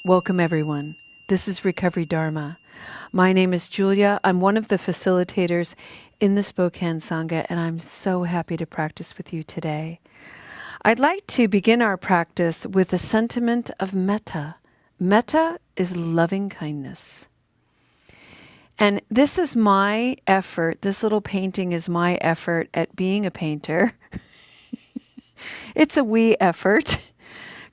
Welcome, everyone. This is Recovery Dharma. My name is Julia. I'm one of the facilitators in the Spokane Sangha, and I'm so happy to practice with you today. I'd like to begin our practice with a sentiment of metta. Metta is loving kindness. And this is my effort. This little painting is my effort at being a painter. It's a we effort.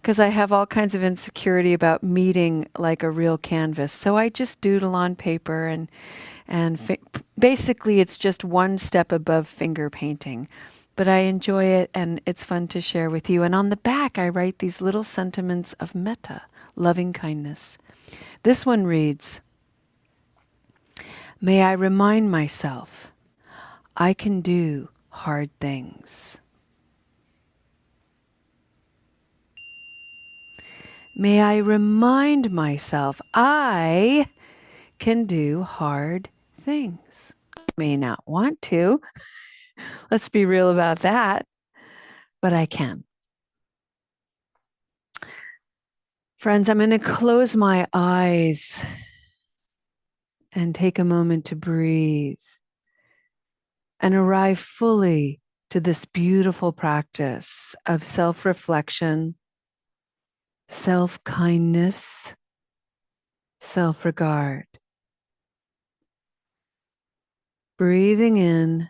Because I have all kinds of insecurity about meeting like a real canvas. So I just doodle on paper and basically it's just one step above finger painting. But I enjoy it and it's fun to share with you. And on the back, I write these little sentiments of metta, loving kindness. This one reads, "May I remind myself I can do hard things. May I remind myself I can do hard things. May not want to. Let's be real about that, but I can." Friends, I'm going to close my eyes and take a moment to breathe and arrive fully to this beautiful practice of self-reflection, self-kindness, self-regard. Breathing in,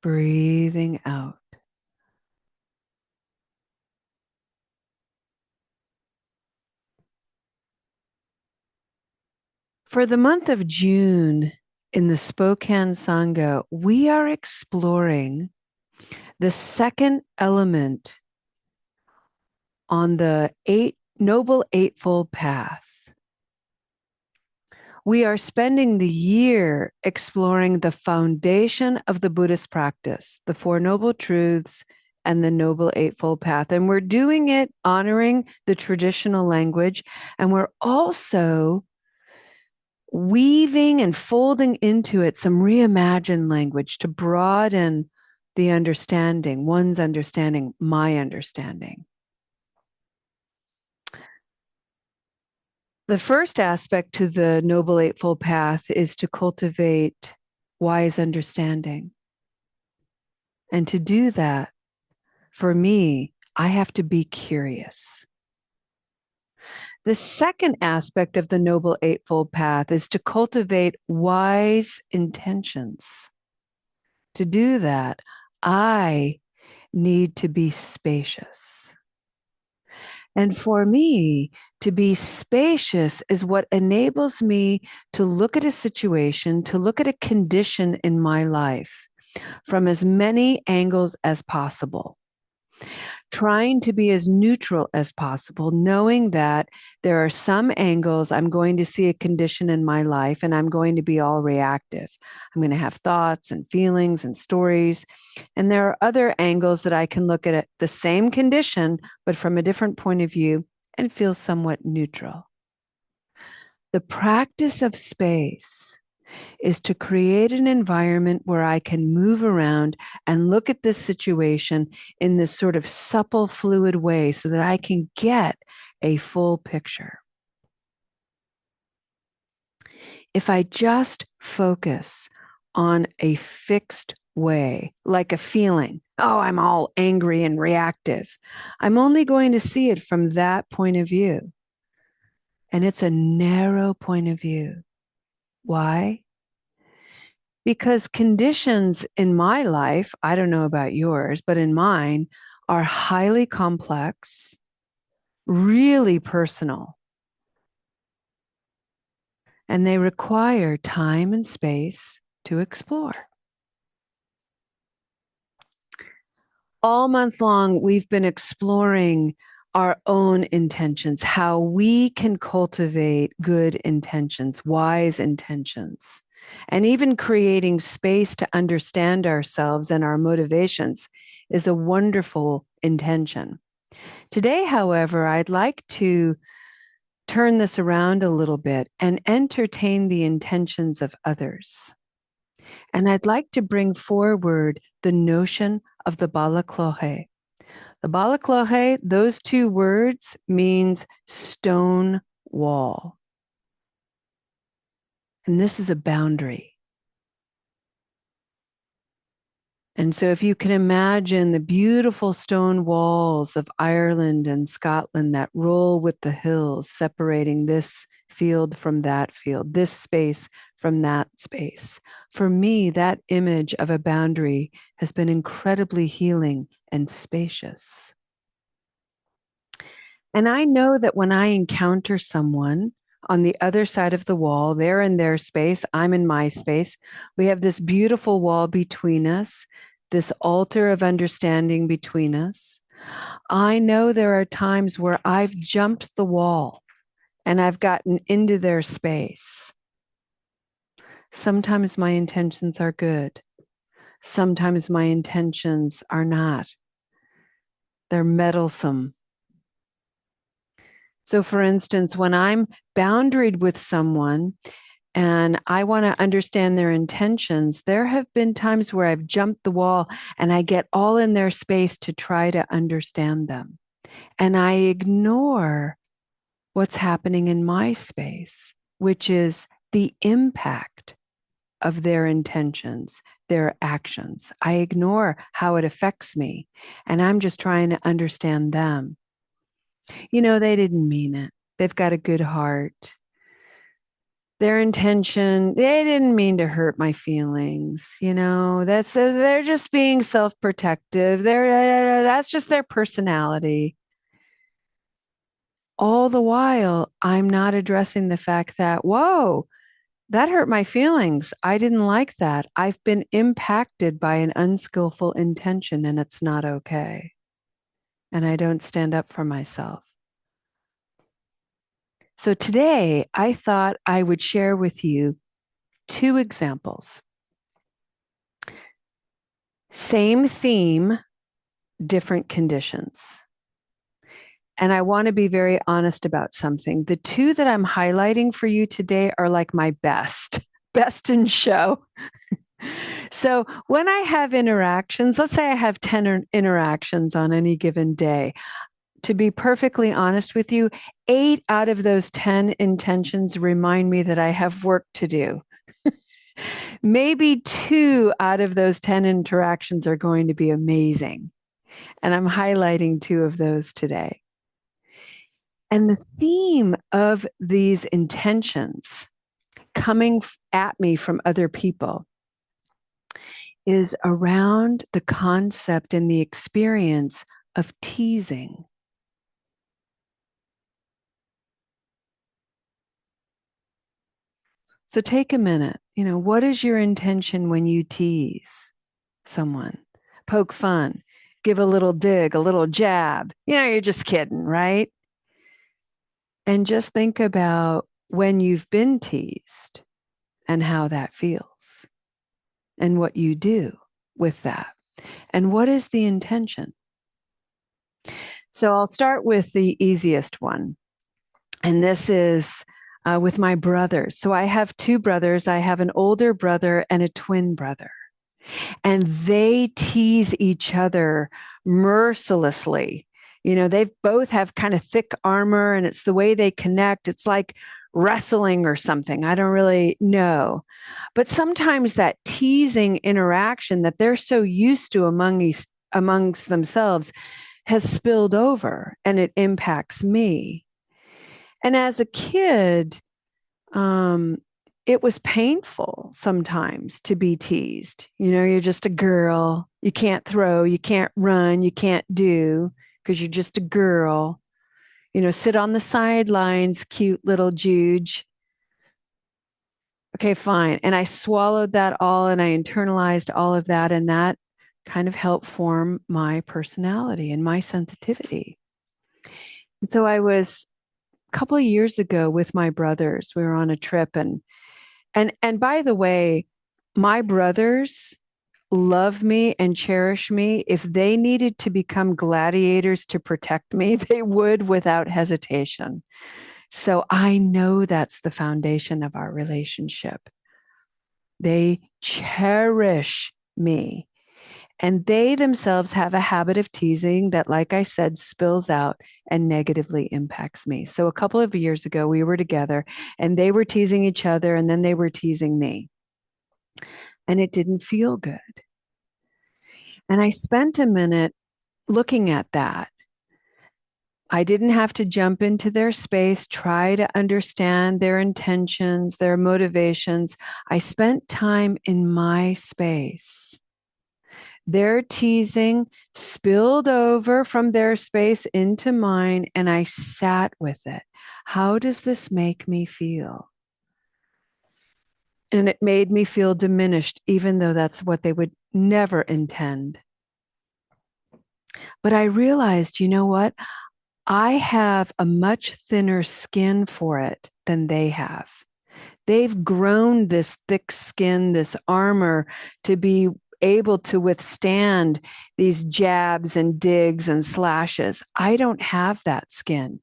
breathing out. For the month of June in the Spokane Sangha, we are exploring the second element on the Noble Eightfold Path. We are spending the year exploring the foundation of the Buddhist practice, the Four Noble Truths and the Noble Eightfold Path. And we're doing it honoring the traditional language. And we're also weaving and folding into it some reimagined language to broaden the understanding, one's understanding, my understanding. The first aspect to the Noble Eightfold Path is to cultivate wise understanding. And to do that, for me, I have to be curious. The second aspect of the Noble Eightfold Path is to cultivate wise intentions. To do that, I need to be spacious. And for me, to be spacious is what enables me to look at a situation, to look at a condition in my life from as many angles as possible. Trying to be as neutral as possible, knowing that there are some angles I'm going to see a condition in my life and I'm going to be all reactive. I'm going to have thoughts and feelings and stories. And there are other angles that I can look at the same condition, but from a different point of view and feel somewhat neutral. The practice of space is to create an environment where I can move around and look at this situation in this sort of supple, fluid way so that I can get a full picture. If I just focus on a fixed way, like a feeling, oh, I'm all angry and reactive, I'm only going to see it from that point of view. And it's a narrow point of view. Why? Because conditions in my life, I don't know about yours, but in mine, are highly complex, really personal, and they require time and space to explore. All month long, we've been exploring our own intentions, how we can cultivate good intentions, wise intentions. And even creating space to understand ourselves and our motivations is a wonderful intention. Today, however, I'd like to turn this around a little bit and entertain the intentions of others. And I'd like to bring forward the notion of the balaklohe. The balaklohe, those two words means stone wall. And this is a boundary. And so if you can imagine the beautiful stone walls of Ireland and Scotland that roll with the hills, separating this field from that field, this space from that space. For me, that image of a boundary has been incredibly healing and spacious. And I know that when I encounter someone on the other side of the wall, they're in their space, I'm in my space. We have this beautiful wall between us, this altar of understanding between us. I know there are times where I've jumped the wall and I've gotten into their space. Sometimes my intentions are good. Sometimes my intentions are not. They're meddlesome. So, for instance, when I'm boundaried with someone and I want to understand their intentions, there have been times where I've jumped the wall and I get all in their space to try to understand them. And I ignore what's happening in my space, which is the impact of their intentions, their actions. I ignore how it affects me, and I'm just trying to understand them. They didn't mean it. They've got a good heart. Their intention, they didn't mean to hurt my feelings. They're just being self-protective. That's just their personality. All the while, I'm not addressing the fact that, whoa, that hurt my feelings. I didn't like that. I've been impacted by an unskillful intention, and it's not okay. And I don't stand up for myself. So today, I thought I would share with you two examples. Same theme, different conditions. And I want to be very honest about something. The two that I'm highlighting for you today are like my best in show. So when I have interactions, let's say I have 10 interactions on any given day. To be perfectly honest with you, 8 out of those 10 intentions remind me that I have work to do. Maybe 2 out of those 10 interactions are going to be amazing. And I'm highlighting 2 of those today. And the theme of these intentions coming at me from other people is around the concept and the experience of teasing. So take a minute. What is your intention when you tease someone? Poke fun, give a little dig, a little jab. You're just kidding, right? And just think about when you've been teased and how that feels and what you do with that. And what is the intention? So I'll start with the easiest one. And this is with my brothers. So I have 2 brothers. I have an older brother and a twin brother. And they tease each other mercilessly. They both have kind of thick armor, and it's the way they connect. It's like wrestling or something. I don't really know. But sometimes that teasing interaction that they're so used to amongst themselves has spilled over, and it impacts me. And as a kid, it was painful sometimes to be teased. You're just a girl. You can't throw, you can't run, you can't do because you're just a girl. Sit on the sidelines, cute little Juge. Okay, fine. And I swallowed that all and I internalized all of that. And that kind of helped form my personality and my sensitivity. So I was a couple of years ago with my brothers. We were on a trip and by the way, my brothers love me and cherish me. If they needed to become gladiators to protect me, they would without hesitation. So I know that's the foundation of our relationship. They cherish me. And they themselves have a habit of teasing that, like I said, spills out and negatively impacts me. So a couple of years ago, we were together and they were teasing each other and then they were teasing me. And it didn't feel good. And I spent a minute looking at that. I didn't have to jump into their space, try to understand their intentions, their motivations. I spent time in my space. Their teasing spilled over from their space into mine, and I sat with it. How does this make me feel? And it made me feel diminished, even though that's what they would never intend. But I realized, you know what? I have a much thinner skin for it than they have. They've grown this thick skin, this armor to be able to withstand these jabs and digs and slashes. I don't have that skin.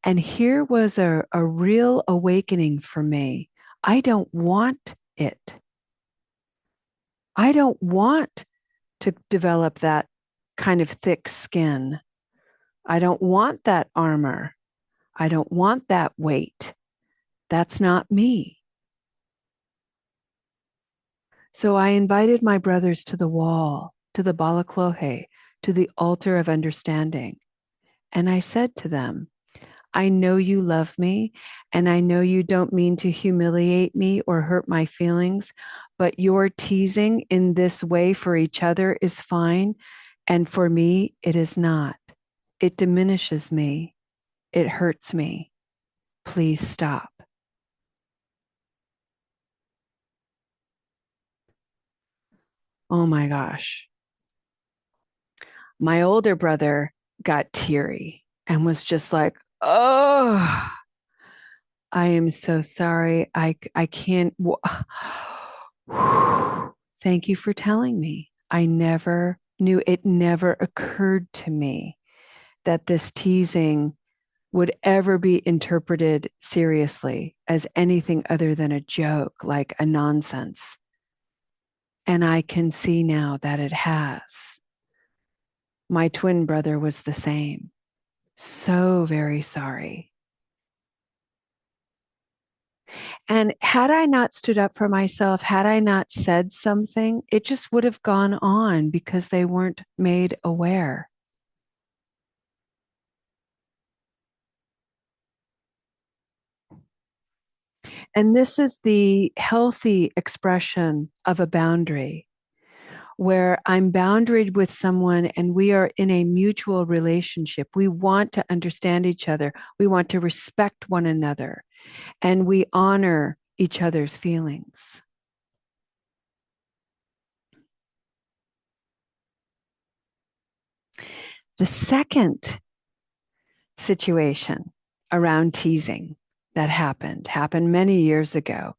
And here was a real awakening for me. I don't want it. I don't want to develop that kind of thick skin. I don't want that armor. I don't want that weight. That's not me. So I invited my brothers to the wall, to the balaklohe, to the altar of understanding. And I said to them, I know you love me, and I know you don't mean to humiliate me or hurt my feelings, but your teasing in this way for each other is fine. And for me, it is not. It diminishes me. It hurts me. Please stop. Oh my gosh. My older brother got teary and was just like, oh, I am so sorry. I can't. Thank you for telling me. I never knew, it never occurred to me that this teasing would ever be interpreted seriously as anything other than a joke, like a nonsense. And I can see now that it has. My twin brother was the same. So very sorry. And had I not stood up for myself, had I not said something, it just would have gone on because they weren't made aware. And this is the healthy expression of a boundary where I'm boundaried with someone and we are in a mutual relationship. We want to understand each other. We want to respect one another and we honor each other's feelings. The second situation around teasing that happened many years ago.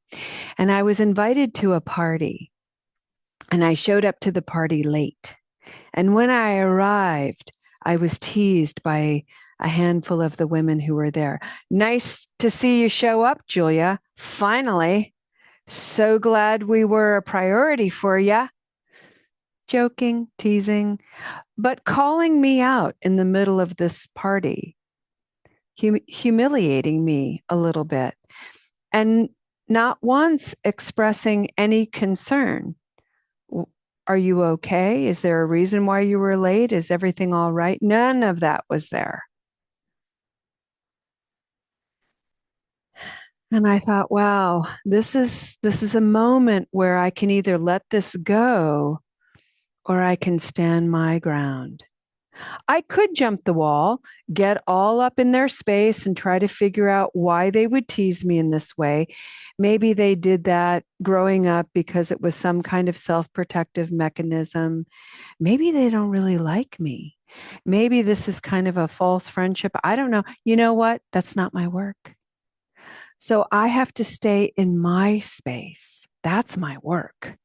And I was invited to a party and I showed up to the party late. And when I arrived, I was teased by a handful of the women who were there. Nice to see you show up, Julia. Finally. So glad we were a priority for you. Joking, teasing, but calling me out in the middle of this party, humiliating me a little bit, and not once expressing any concern. Are you okay? Is there a reason why you were late? Is everything all right? None of that was there. And I thought, wow, this is a moment where I can either let this go or I can stand my ground. I could jump the wall, get all up in their space and try to figure out why they would tease me in this way. Maybe they did that growing up because it was some kind of self-protective mechanism. Maybe they don't really like me. Maybe this is kind of a false friendship. I don't know. You know what? That's not my work. So I have to stay in my space. That's my work.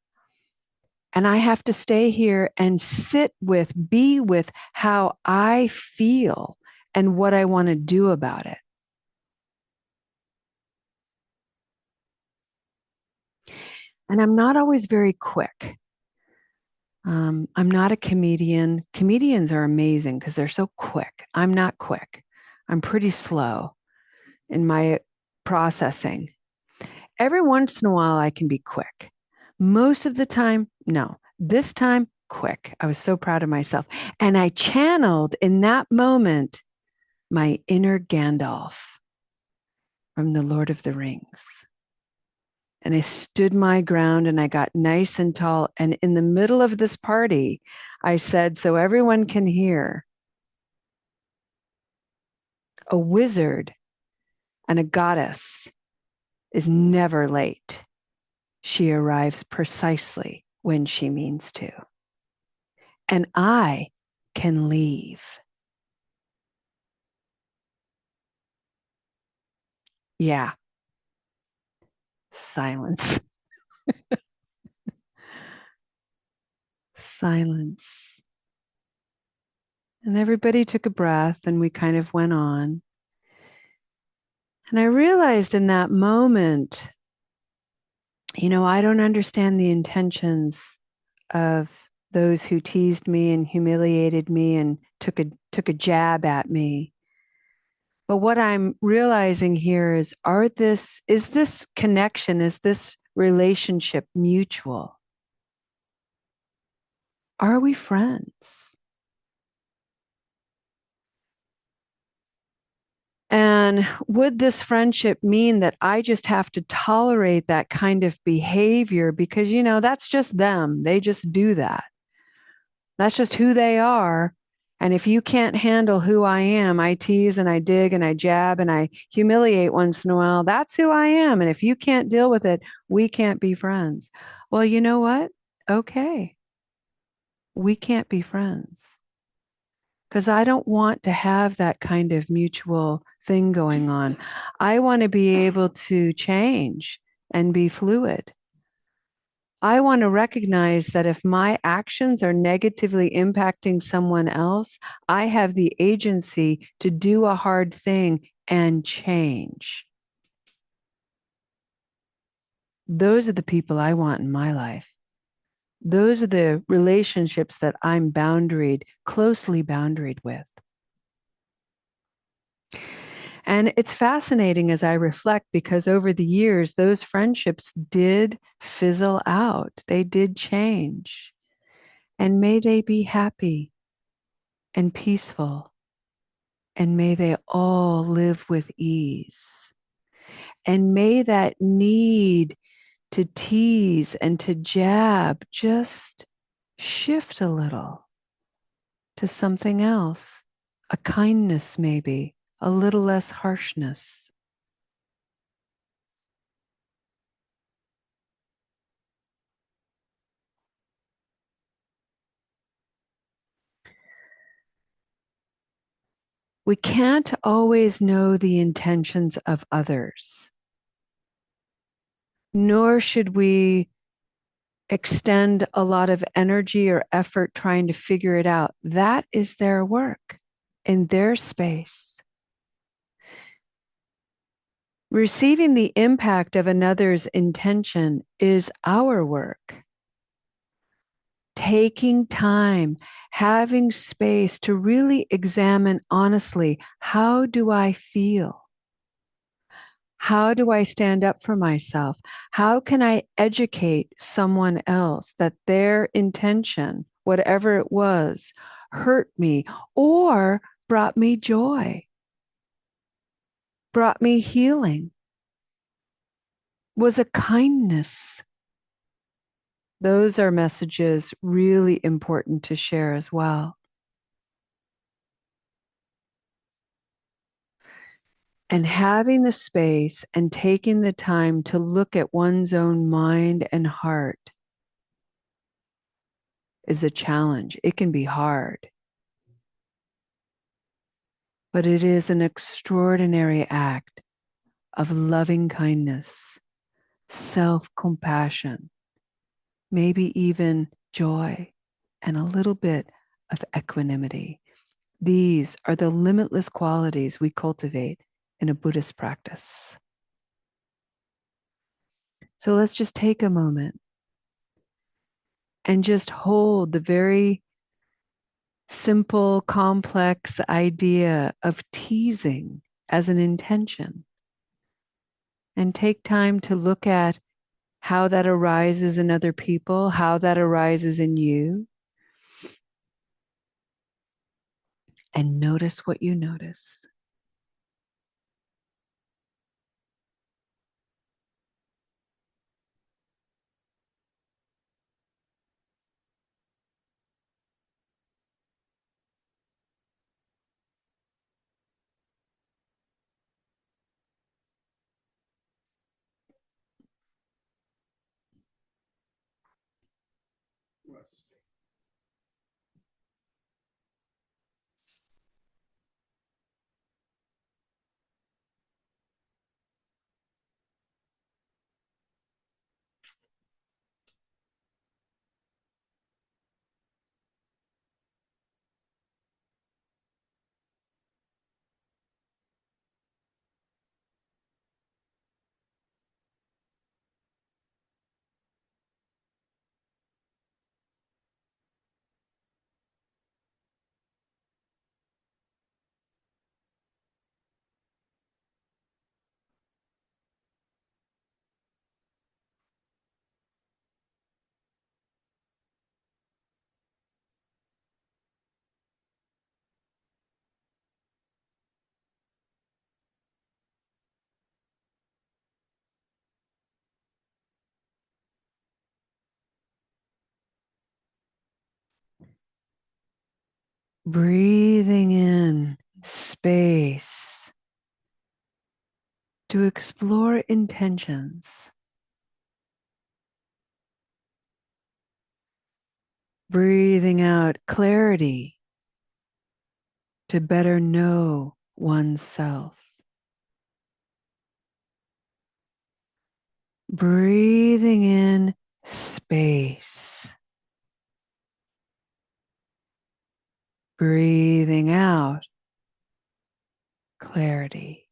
And I have to stay here and sit with, be with how I feel and what I want to do about it. And I'm not always very quick. I'm not a comedian. Comedians are amazing because they're so quick. I'm not quick. I'm pretty slow in my processing. Every once in a while, I can be quick. Most of the time, no. This time, quick. I was so proud of myself. And I channeled in that moment my inner Gandalf from the Lord of the Rings. And I stood my ground and I got nice and tall. And in the middle of this party, I said, so everyone can hear, a wizard and a goddess is never late. She arrives precisely when she means to. And I can leave. Yeah, silence, silence. And everybody took a breath and we kind of went on. And I realized in that moment, I don't understand the intentions of those who teased me and humiliated me and took a jab at me. But what I'm realizing here is this connection, is this relationship mutual? Are we friends? And would this friendship mean that I just have to tolerate that kind of behavior because, that's just them. They just do that. That's just who they are. And if you can't handle who I am, I tease and I dig and I jab and I humiliate once in a while. That's who I am. And if you can't deal with it, we can't be friends. Well, you know what? Okay, we can't be friends because I don't want to have that kind of mutual thing going on. I want to be able to change and be fluid. I want to recognize that if my actions are negatively impacting someone else, I have the agency to do a hard thing and change. Those are the people I want in my life. Those are the relationships that I'm closely boundaried with. And it's fascinating as I reflect because over the years, those friendships did fizzle out. They did change. And may they be happy and peaceful. And may they all live with ease. And may that need to tease and to jab just shift a little to something else, a kindness maybe, a little less harshness. We can't always know the intentions of others, nor should we extend a lot of energy or effort trying to figure it out. That is their work in their space. Receiving the impact of another's intention is our work. Taking time, having space to really examine honestly, how do I feel? How do I stand up for myself? How can I educate someone else that their intention, whatever it was, hurt me or brought me joy, brought me healing, was a kindness? Those are messages really important to share as well. And having the space and taking the time to look at one's own mind and heart is a challenge. It can be hard, but it is an extraordinary act of loving kindness, self-compassion, maybe even joy, and a little bit of equanimity. These are the limitless qualities we cultivate in a Buddhist practice. So let's just take a moment and just hold the very simple, complex idea of teasing as an intention. And take time to look at how that arises in other people, how that arises in you, and notice what you notice. Breathing in space to explore intentions. Breathing out clarity to better know oneself. Breathing in space. Breathing out clarity.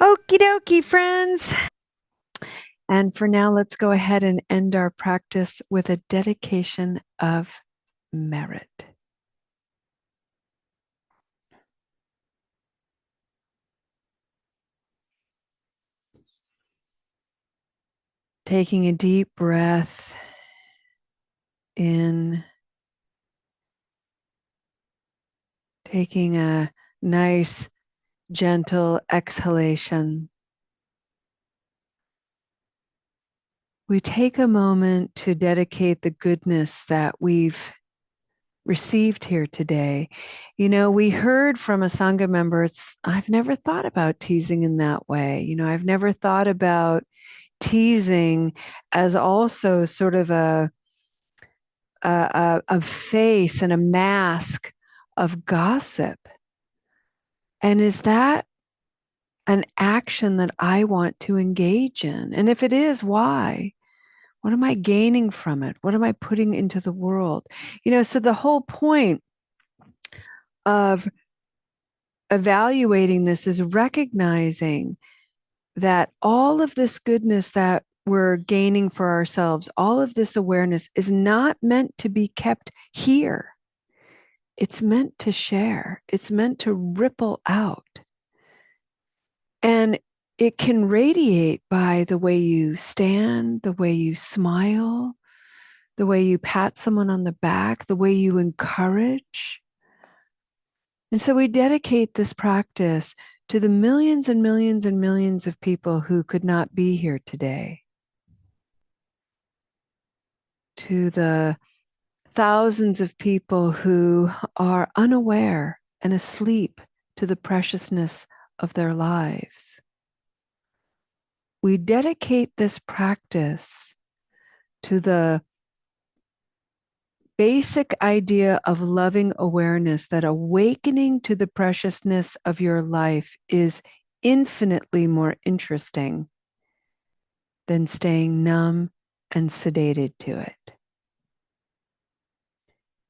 Okie dokie, friends. And for now, let's go ahead and end our practice with a dedication of merit. Taking a deep breath in, taking a nice, gentle exhalation. We take a moment to dedicate the goodness that we've received here today. You know, we heard from a Sangha member, I've never thought about teasing in that way. You know, I've never thought about teasing as also sort of a face and a mask of gossip. And is that an action that I want to engage in? And if it is, why? What am I gaining from it? What am I putting into the world? You know, so the whole point of evaluating this is recognizing that all of this goodness that we're gaining for ourselves, all of this awareness is not meant to be kept here. It's meant to share, it's meant to ripple out. And it can radiate by the way you stand, the way you smile, the way you pat someone on the back, the way you encourage. And so we dedicate this practice to the millions and millions and millions of people who could not be here today, to the thousands of people who are unaware and asleep to the preciousness of their lives. We dedicate this practice to the basic idea of loving awareness, that awakening to the preciousness of your life is infinitely more interesting than staying numb and sedated to it.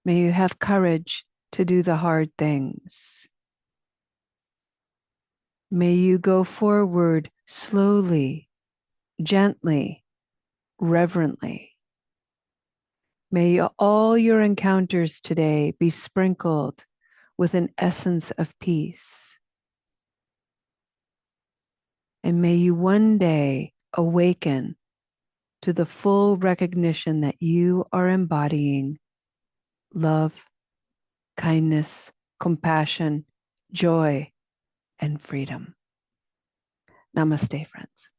May you have courage to do the hard things. May you go forward slowly, gently, reverently. May all your encounters today be sprinkled with an essence of peace. And may you one day awaken to the full recognition that you are embodying love, kindness, compassion, joy, and freedom. Namaste, friends.